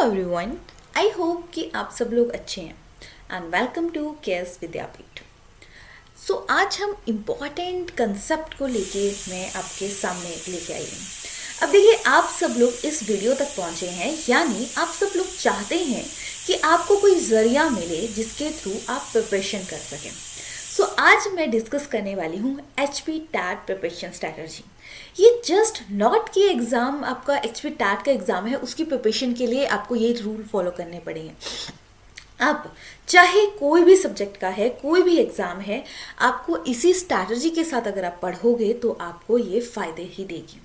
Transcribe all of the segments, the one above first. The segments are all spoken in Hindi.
एवरीवन, आई होप कि आप सब लोग अच्छे हैं एंड वेलकम टू केएस विद्यापीठ। सो आज हम इम्पॉर्टेंट कंसेप्ट को लेके मैं आपके सामने लेके आई हूँ। अब देखिए, आप सब लोग इस वीडियो तक पहुँचे हैं, यानी आप सब लोग चाहते हैं कि आपको कोई जरिया मिले जिसके थ्रू आप प्रिपरेशन कर सकें। सो आज मैं डिस्कस करने वाली हूँ HP टैट प्रिपरेशन स्ट्रैटेजी। ये जस्ट नॉट कि एग्ज़ाम आपका HP टैट का एग्ज़ाम है, उसकी प्रिपरेशन के लिए आपको ये रूल फॉलो करने पड़ेंगे। आप चाहे कोई भी सब्जेक्ट का है, कोई भी एग्ज़ाम है, आपको इसी स्ट्रैटेजी के साथ अगर आप पढ़ोगे तो आपको ये फ़ायदे ही देगी।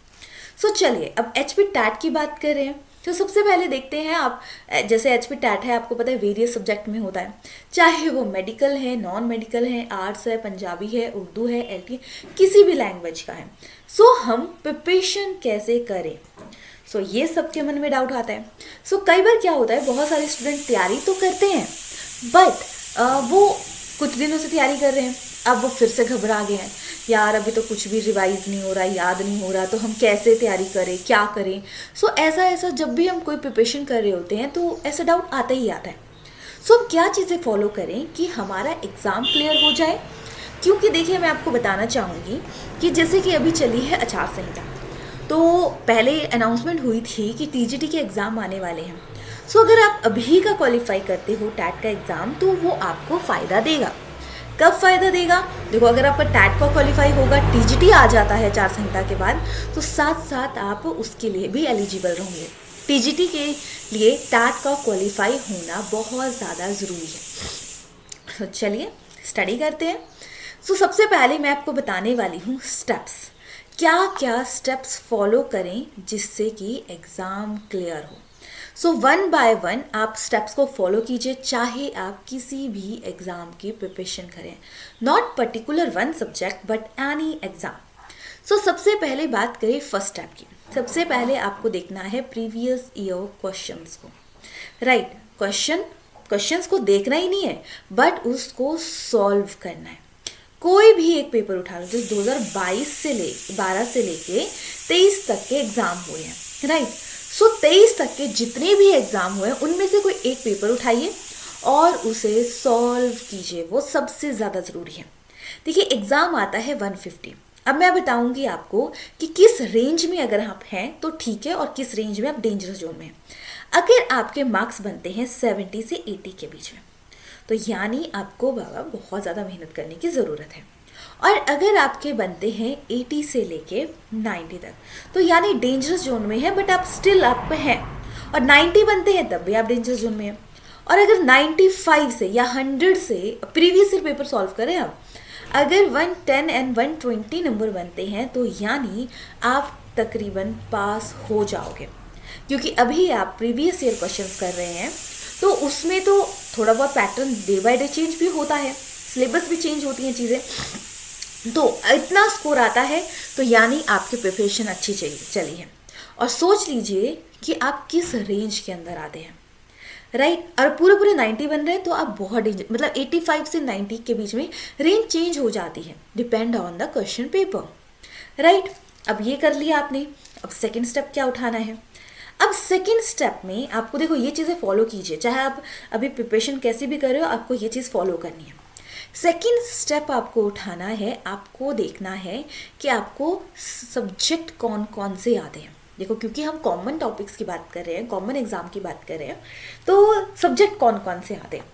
सो चलिए अब HP टैट की बात कर रहे हैं। तो सबसे पहले देखते हैं, आप जैसे HP टैट है, आपको पता है वेरियस सब्जेक्ट में होता है, चाहे वो मेडिकल है, नॉन मेडिकल है, आर्ट्स है, पंजाबी है, उर्दू है, LT किसी भी लैंग्वेज का है। सो हम प्रिपरेशन कैसे करें, ये सबके मन में डाउट आता है। कई बार क्या होता है, बहुत सारे स्टूडेंट तैयारी तो करते हैं बट वो कुछ दिनों से तैयारी कर रहे हैं, अब वो फिर से घबरा गए हैं, यार अभी तो कुछ भी रिवाइज नहीं हो रहा, याद नहीं हो रहा, तो हम कैसे तैयारी करें, क्या करें। ऐसा जब भी हम कोई प्रिपरेशन कर रहे होते हैं तो ऐसा डाउट आता ही आता है। हम क्या चीज़ें फॉलो करें कि हमारा एग्ज़ाम क्लियर हो जाए। क्योंकि देखिए, मैं आपको बताना चाहूँगी कि जैसे कि अभी चली है आचार संहिता, तो पहले अनाउंसमेंट हुई थी कि TGT के एग्ज़ाम आने वाले हैं। अगर आप अभी का क्वालिफाई करते हो टैट का एग्ज़ाम, तो वो आपको फ़ायदा देगा। कब फ़ायदा देगा? देखो, अगर आपका टैट का क्वालिफाई होगा, TGT आ जाता है आचार संहिता के बाद, तो साथ साथ आप उसके लिए भी एलिजिबल रहेंगे। TGT के लिए टैट का क्वालिफाई होना बहुत ज़्यादा ज़रूरी है। तो चलिए स्टडी करते हैं। सबसे पहले मैं आपको बताने वाली हूँ स्टेप्स, क्या क्या स्टेप्स फॉलो करें जिससे कि एग्ज़ाम क्लियर हो। वन बाय वन आप स्टेप्स को फॉलो कीजिए, चाहे आप किसी भी एग्ज़ाम की प्रिपरेशन करें, not particular one subject but any exam. सबसे पहले बात करें फर्स्ट स्टेप की। सबसे पहले आपको देखना है प्रीवियस ईयर क्वेश्चंस को, राइट। क्वेश्चंस को देखना ही नहीं है बट उसको सॉल्व करना है। कोई भी एक पेपर उठा लो, जो 2012 से लेके 23 तक के एग्ज़ाम हुए हैं, राइट। 23 तक के जितने भी एग्ज़ाम हुए हैं उनमें से कोई एक पेपर उठाइए और उसे सॉल्व कीजिए, वो सबसे ज़्यादा ज़रूरी है। देखिए, एग्ज़ाम आता है 150। अब मैं बताऊंगी आपको कि किस रेंज में अगर आप हैं तो ठीक है और किस रेंज में आप डेंजरस जोन में हैं। अगर आपके मार्क्स बनते हैं 70 से 80 के बीच में, तो यानी आपको बाबा बहुत ज़्यादा मेहनत करने की ज़रूरत है। और अगर आपके बनते हैं 80 से लेके 90 तक, तो यानी डेंजरस जोन में है बट आप स्टिल आप हैं। और 90 बनते हैं तब भी आप डेंजरस जोन में हैं। और अगर 95 से या 100 से प्रीवियस ईयर पेपर सॉल्व करें आप, अगर 110 एंड 120 नंबर बनते हैं, तो यानी आप तकरीबन पास हो जाओगे। क्योंकि अभी आप प्रीवियस ईयर क्वेश्चंस कर रहे हैं, तो उसमें तो थोड़ा बहुत pattern day by day change भी होता है, सिलेबस भी चेंज होती हैं चीज़ें, तो इतना स्कोर आता है, तो यानी आपकी प्रिपरेशन अच्छी चली है। और सोच लीजिए कि आप किस रेंज के अंदर आते हैं, राइट। और पूरे 90 बन रहे हैं तो आप बहुत मतलब 85 से 90 के बीच में रेंज चेंज हो जाती है, depend on the question paper, right. अब ये कर लिया आपने। अब सेकेंड स्टेप क्या उठाना है? अब सेकेंड स्टेप में आपको देखो, ये चीज़ें फॉलो कीजिए, चाहे आप अभी प्रिपरेशन कैसे भी कर रहे हो, आपको ये चीज़ फॉलो करनी है। सेकेंड स्टेप आपको उठाना है, आपको देखना है कि आपको सब्जेक्ट कौन कौन से आते हैं। देखो, क्योंकि हम कॉमन टॉपिक्स की बात कर रहे हैं, कॉमन एग्जाम की बात कर रहे हैं, तो सब्जेक्ट कौन कौन से आते हैं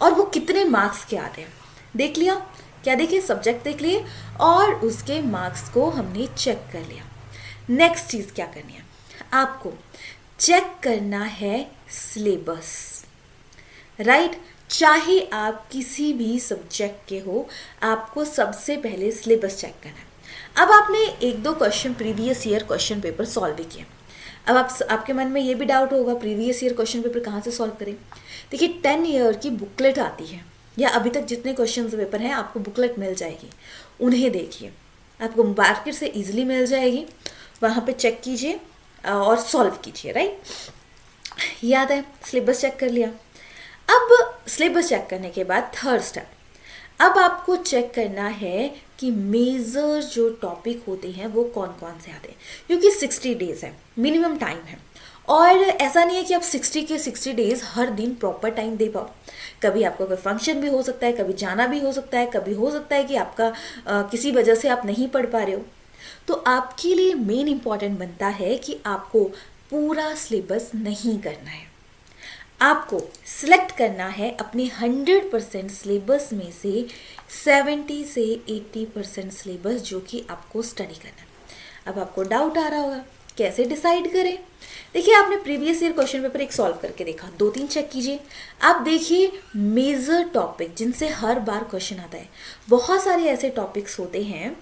और वो कितने मार्क्स के आते हैं देख लिया। क्या देखे? सब्जेक्ट देख लिए और उसके मार्क्स को हमने चेक कर लिया। नेक्स्ट चीज़ क्या करनी है? आपको चेक करना है सिलेबस, राइट। चाहे आप किसी भी सब्जेक्ट के हो, आपको सबसे पहले सिलेबस चेक करना है। अब आपने एक दो question previous year question paper solve भी किए। अब आपके मन में ये भी डाउट होगा, प्रीवियस ईयर क्वेश्चन पेपर कहाँ से सॉल्व करें? देखिए, 10 ईयर की बुकलेट आती है, या अभी तक जितने क्वेश्चन पेपर हैं आपको बुकलेट मिल जाएगी, उन्हें देखिए, आपको मार्केट से ईजिली मिल जाएगी, वहाँ पे चेक कीजिए और सॉल्व कीजिए, राइट। याद है, सिलेबस चेक कर लिया। अब सिलेबस चेक करने के बाद थर्ड स्टेप, अब आपको चेक करना है कि मेजर जो टॉपिक होते हैं वो कौन कौन से आते हैं, क्योंकि 60 डेज है, मिनिमम टाइम है और ऐसा नहीं है कि आप 60 के 60 डेज हर दिन प्रॉपर टाइम दे पाओ। कभी आपका कोई फंक्शन भी हो सकता है, कभी जाना भी हो सकता है, कभी हो सकता है कि आपका किसी वजह से आप नहीं पढ़ पा रहे हो। तो आपके लिए मेन इम्पॉर्टेंट बनता है कि आपको पूरा सिलेबस नहीं करना है। आपको सिलेक्ट करना है अपने 100% सिलेबस में से 70 से 80% सिलेबस जो कि आपको स्टडी करना है। अब आपको डाउट आ रहा होगा कैसे डिसाइड करें। देखिए, आपने प्रीवियस ईयर क्वेश्चन पेपर एक सॉल्व करके देखा, 2-3 चेक कीजिए। आप देखिए मेजर टॉपिक जिनसे हर बार क्वेश्चन आता है, बहुत सारे ऐसे टॉपिक्स होते हैं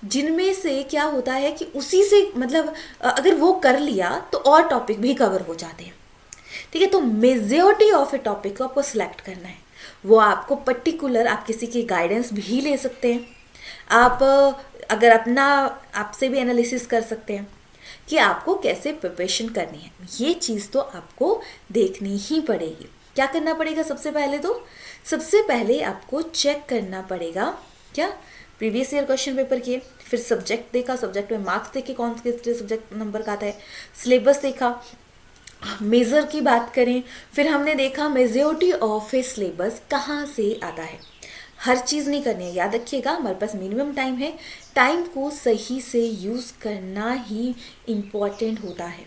जिनमें से क्या होता है कि उसी से मतलब अगर वो कर लिया तो और टॉपिक भी कवर हो जाते हैं। ठीक है, तो मेजॉरिटी ऑफ ए टॉपिक को आपको सिलेक्ट करना है। वो आपको पर्टिकुलर आप किसी की गाइडेंस भी ले सकते हैं। आप अगर अपना आपसे भी एनालिसिस कर सकते हैं कि आपको कैसे प्रिपरेशन करनी है। ये चीज़ तो आपको देखनी ही पड़ेगी। क्या करना पड़ेगा? सबसे पहले आपको चेक करना पड़ेगा क्या प्रीवियस ईयर क्वेश्चन पेपर किए, फिर सब्जेक्ट देखा, सब्जेक्ट में मार्क्स देखे कौन से सब्जेक्ट नंबर का आता है, सिलेबस देखा, मेज़र की बात करें, फिर हमने देखा मेजॉरिटी ऑफ ए सिलेबस कहाँ से आता है। हर चीज़ नहीं करनी है, याद रखिएगा हमारे पास मिनिमम टाइम है। टाइम को सही से यूज़ करना ही इम्पॉर्टेंट होता है,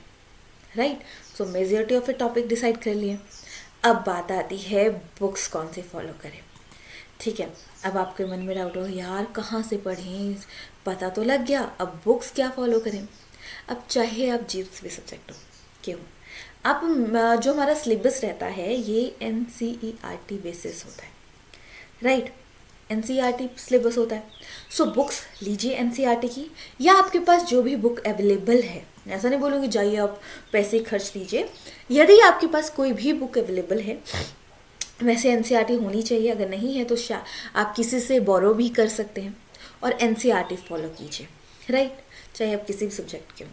right. So majority of A topic decide कर लिए। अब बात आती है बुक्स कौन से फॉलो करें। ठीक है, अब आपके मन में डाउट हो यार कहाँ से पढ़ें, पता तो लग गया, अब बुक्स क्या फॉलो करें। अब चाहे आप जिस भी सब्जेक्ट हो क्यों, आप जो हमारा सिलेबस रहता है ये NCERT बेसिस होता है, राइट। NCERT सिलेबस होता है। सो बुक्स लीजिए NCERT की, या आपके पास जो भी बुक अवेलेबल है। ऐसा नहीं बोलूँगी जाइए आप पैसे खर्च लीजिए। यदि आपके पास कोई भी बुक अवेलेबल है, वैसे NCERT होनी चाहिए, अगर नहीं है तो आप किसी से बोरो भी कर सकते हैं और NCERT फॉलो कीजिए, राइट। चाहे आप किसी भी सब्जेक्ट के हो,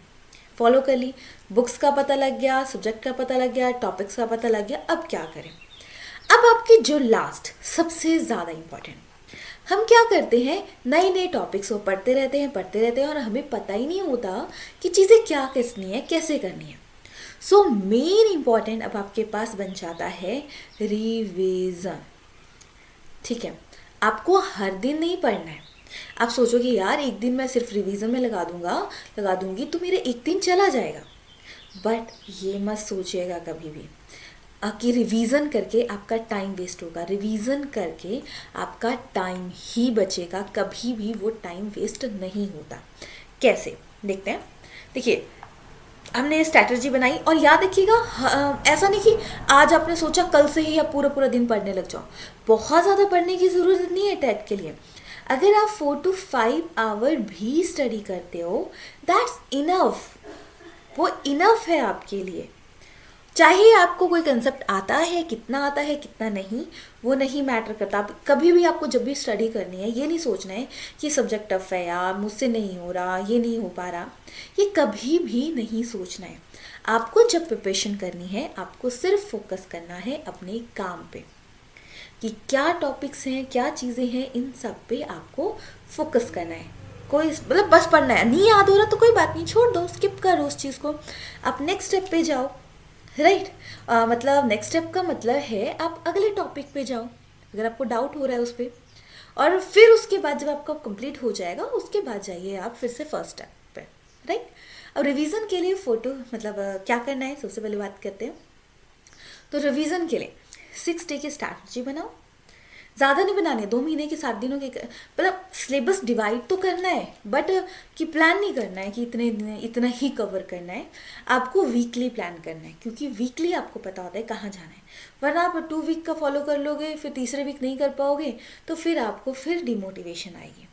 फॉलो कर ली। बुक्स का पता लग गया, सब्जेक्ट का पता लग गया, टॉपिक्स का पता लग गया। अब क्या करें? अब आपकी जो लास्ट सबसे ज़्यादा इम्पॉर्टेंट, हम क्या करते हैं, नए नए टॉपिक्स को पढ़ते रहते हैं और हमें पता ही नहीं होता कि चीज़ें क्या करनी है, कैसे करनी है। सो मेन इम्पॉर्टेंट अब आपके पास बन जाता है रिवीजन। ठीक है, आपको हर दिन नहीं पढ़ना है। आप सोचोगे यार एक दिन मैं सिर्फ रिवीजन में लगा दूंगी तो मेरे एक दिन चला जाएगा। बट ये मत सोचिएगा कभी भी कि रिवीजन करके आपका टाइम वेस्ट होगा। रिवीजन करके आपका टाइम ही बचेगा, कभी भी वो टाइम वेस्ट नहीं होता। कैसे देखते हैं। देखिए, हमने स्ट्रैटेजी बनाई और याद रखिएगा ऐसा नहीं कि आज आपने सोचा कल से ही आप पूरा पूरा दिन पढ़ने लग जाओ। बहुत ज़्यादा पढ़ने की ज़रूरत नहीं है टेट के लिए। अगर आप 4 to 5 आवर भी स्टडी करते हो दैट्स इनफ, वो इनफ है आपके लिए। चाहे आपको कोई कंसेप्ट आता है कितना नहीं, वो नहीं मैटर करता। कभी भी आपको जब भी स्टडी करनी है ये नहीं सोचना है कि सब्जेक्ट टफ है यार, मुझसे नहीं हो रहा, ये नहीं हो पा रहा, ये कभी भी नहीं सोचना है। आपको जब प्रिपरेशन करनी है आपको सिर्फ फोकस करना है अपने काम पे कि क्या टॉपिक्स हैं, क्या चीज़ें हैं, इन सब पे आपको फोकस करना है। कोई मतलब बस पढ़ना है, नहीं याद हो रहा तो कोई बात नहीं, छोड़ दो, स्किप करो उस चीज़ को, आप नेक्स्ट स्टेप पे जाओ, राइट। मतलब नेक्स्ट स्टेप का मतलब है आप अगले टॉपिक पे जाओ अगर आपको डाउट हो रहा है उस पर, और फिर उसके बाद जब आपका कंप्लीट हो जाएगा उसके बाद जाइए आप फिर से फर्स्ट स्टेप पे, राइट। अब रिवीजन के लिए क्या करना है, सबसे पहले बात करते हैं। तो रिवीजन के लिए 6 डे की स्ट्रैटेजी बनाओ। ज़्यादा नहीं बनाने, 2 महीने के 7 दिनों के, मतलब सिलेबस डिवाइड तो करना है बट कि प्लान नहीं करना है कि इतना ही कवर करना है। आपको वीकली प्लान करना है क्योंकि वीकली आपको पता होता है कहाँ जाना है। वरना आप 2 वीक का फॉलो कर लोगे फिर तीसरे वीक नहीं कर पाओगे तो फिर आपको फिर डिमोटिवेशन आएगी।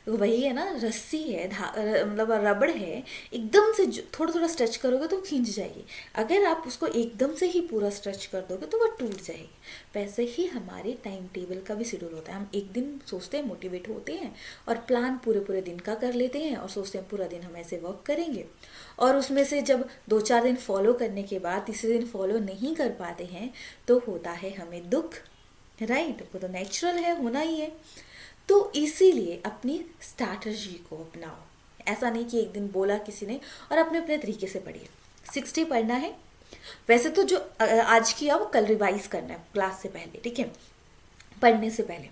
तो वही है ना, रस्सी है, मतलब रबड़ है, एकदम से थोड़ा थोड़ा स्ट्रेच करोगे तो खींच जाएगी। अगर आप उसको एकदम से ही पूरा स्ट्रेच कर दोगे तो वो टूट जाएगी। वैसे ही हमारे टाइम टेबल का भी शेड्यूल होता है। हम एक दिन सोचते हैं, मोटिवेट होते हैं और प्लान पूरे पूरे दिन का कर लेते हैं और सोचते हैं पूरा दिन हम ऐसे वर्क करेंगे, और उसमें से जब 2-4 दिन फॉलो करने के बाद तीसरे दिन फॉलो नहीं कर पाते हैं तो होता है हमें दुख, राइट। वो तो नेचुरल है, होना ही है। तो इसीलिए अपनी स्ट्रैटेजी को अपनाओ। ऐसा नहीं कि एक दिन बोला किसी ने और अपने अपने तरीके से पढ़िए। 60 पढ़ना है। वैसे तो जो आज किया वो कल रिवाइज करना है क्लास से पहले, ठीक है, पढ़ने से पहले।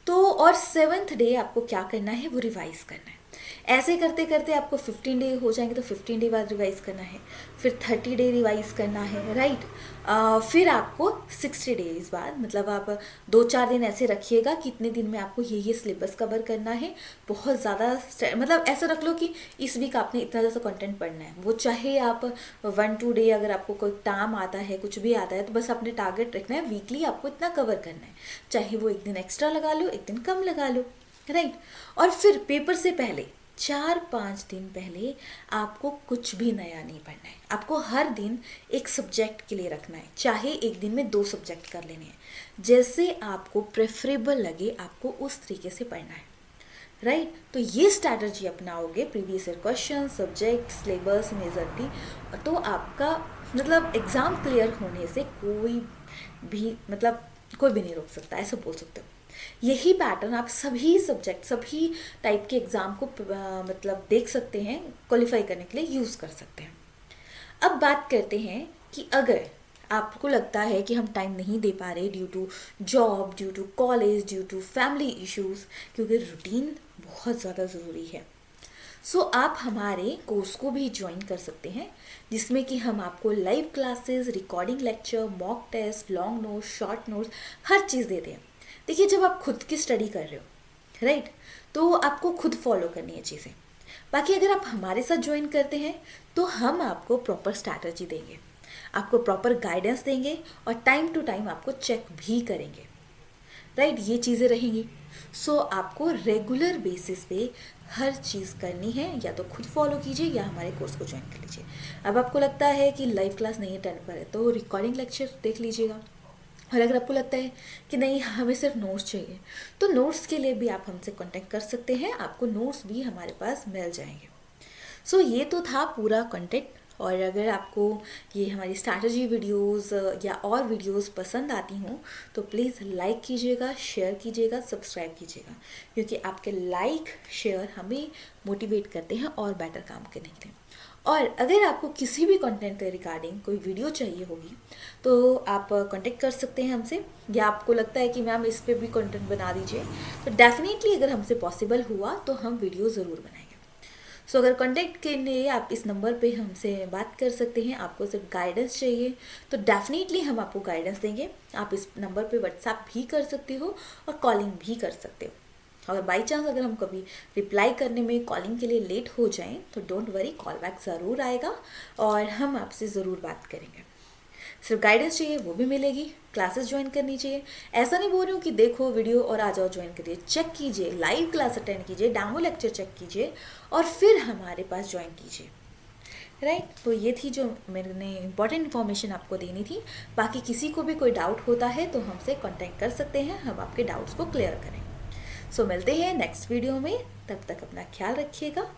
तो और 7th डे आपको क्या करना है, वो रिवाइज करना है। ऐसे करते करते आपको 15 डे हो जाएंगे, तो 15 डे बाद रिवाइज करना है, फिर 30 डे रिवाइज करना है, राइट। फिर आपको 60 डेज बाद, मतलब आप 2-4 दिन ऐसे रखिएगा कि इतने दिन में आपको ये सिलेबस कवर करना है। बहुत ज़्यादा मतलब ऐसा रख लो कि इस वीक आपने इतना ज़्यादा कंटेंट पढ़ना है। वो चाहे आप 1-2 डे, अगर आपको कोई काम आता है, कुछ भी आता है, तो बस अपने टारगेट रखना है वीकली आपको इतना कवर करना है। चाहे वो एक दिन एक्स्ट्रा लगा लो, एक दिन कम लगा लो, राइट। और फिर पेपर से पहले 4-5 दिन पहले आपको कुछ भी नया नहीं पढ़ना है। आपको हर दिन एक सब्जेक्ट के लिए रखना है, चाहे एक दिन में 2 सब्जेक्ट कर लेने हैं। जैसे आपको प्रेफरेबल लगे आपको उस तरीके से पढ़ना है, राइट। तो ये स्ट्रैटेजी अपनाओगे, previous year question, subject, syllabus, majorly, तो आपका मतलब एग्ज़ाम क्लियर होने से कोई भी नहीं रोक सकता, ऐसा बोल सकते हो। यही पैटर्न आप सभी सब्जेक्ट, सभी टाइप के एग्ज़ाम को देख सकते हैं, क्वालिफाई करने के लिए यूज़ कर सकते हैं। अब बात करते हैं कि अगर आपको लगता है कि हम टाइम नहीं दे पा रहे due to job, due to college, due to family issues, क्योंकि रूटीन बहुत ज़्यादा ज़रूरी है। सो आप हमारे कोर्स को भी ज्वाइन कर सकते हैं, जिसमें कि हम आपको live classes, recording lecture, mock test, long notes, short notes, हर चीज़ देते हैं। देखिए, जब आप खुद की स्टडी कर रहे हो, राइट, तो आपको खुद फॉलो करनी है चीज़ें। बाकी अगर आप हमारे साथ ज्वाइन करते हैं तो हम आपको प्रॉपर स्ट्रैटेजी देंगे, आपको प्रॉपर गाइडेंस देंगे और टाइम टू टाइम आपको चेक भी करेंगे, राइट। ये चीज़ें रहेंगी। सो आपको रेगुलर बेसिस पे हर चीज़ करनी है, या तो खुद फॉलो कीजिए या हमारे कोर्स को ज्वाइन कर लीजिए। अब आपको लगता है कि लाइव क्लास नहीं अटेंड पर है तो रिकॉर्डिंग लेक्चर देख लीजिएगा। और अगर आपको लगता है कि नहीं हमें सिर्फ नोट्स चाहिए, तो नोट्स के लिए भी आप हमसे कांटेक्ट कर सकते हैं, आपको नोट्स भी हमारे पास मिल जाएंगे। सो ये तो था पूरा कंटेंट। और अगर आपको ये हमारी स्ट्रैटेजी वीडियोस या और वीडियोस पसंद आती हों तो प्लीज़ लाइक कीजिएगा, शेयर कीजिएगा, सब्सक्राइब कीजिएगा, क्योंकि आपके लाइक शेयर हमें मोटिवेट करते हैं और बेटर काम करने के लिए। और अगर आपको किसी भी कंटेंट के रिगार्डिंग कोई वीडियो चाहिए होगी तो आप कांटेक्ट कर सकते हैं हमसे, या आपको लगता है कि मैम इस पे भी कंटेंट बना दीजिए, तो डेफिनेटली अगर हमसे पॉसिबल हुआ तो हम वीडियो ज़रूर बनाएंगे। सो अगर कांटेक्ट के लिए आप इस नंबर पे हमसे बात कर सकते हैं, आपको सिर्फ गाइडेंस चाहिए तो डेफिनेटली हम आपको गाइडेंस देंगे। आप इस नंबर पे व्हाट्सएप भी कर सकते हो और कॉलिंग भी कर सकते हो। अगर बाई चांस अगर हम कभी रिप्लाई करने में कॉलिंग के लिए लेट हो जाएं तो डोंट वरी, कॉल बैक ज़रूर आएगा और हम आपसे ज़रूर बात करेंगे। सिर्फ गाइडेंस चाहिए वो भी मिलेगी, क्लासेस ज्वाइन करनी चाहिए। ऐसा नहीं बोल रही हूँ कि देखो वीडियो और आ जाओ ज्वाइन करिए, चेक कीजिए, लाइव क्लास अटेंड कीजिए, डेमो लेक्चर चेक कीजिए और फिर हमारे पास ज्वाइन कीजिए, राइट। तो ये थी जो मैंने इंपॉर्टेंट इन्फॉर्मेशन आपको देनी थी। बाकी किसी को भी कोई डाउट होता है तो हमसे कॉन्टेक्ट कर सकते हैं, हम आपके डाउट्स को क्लियर करें। सो मिलते हैं नेक्स्ट वीडियो में, तब तक अपना ख्याल रखिएगा।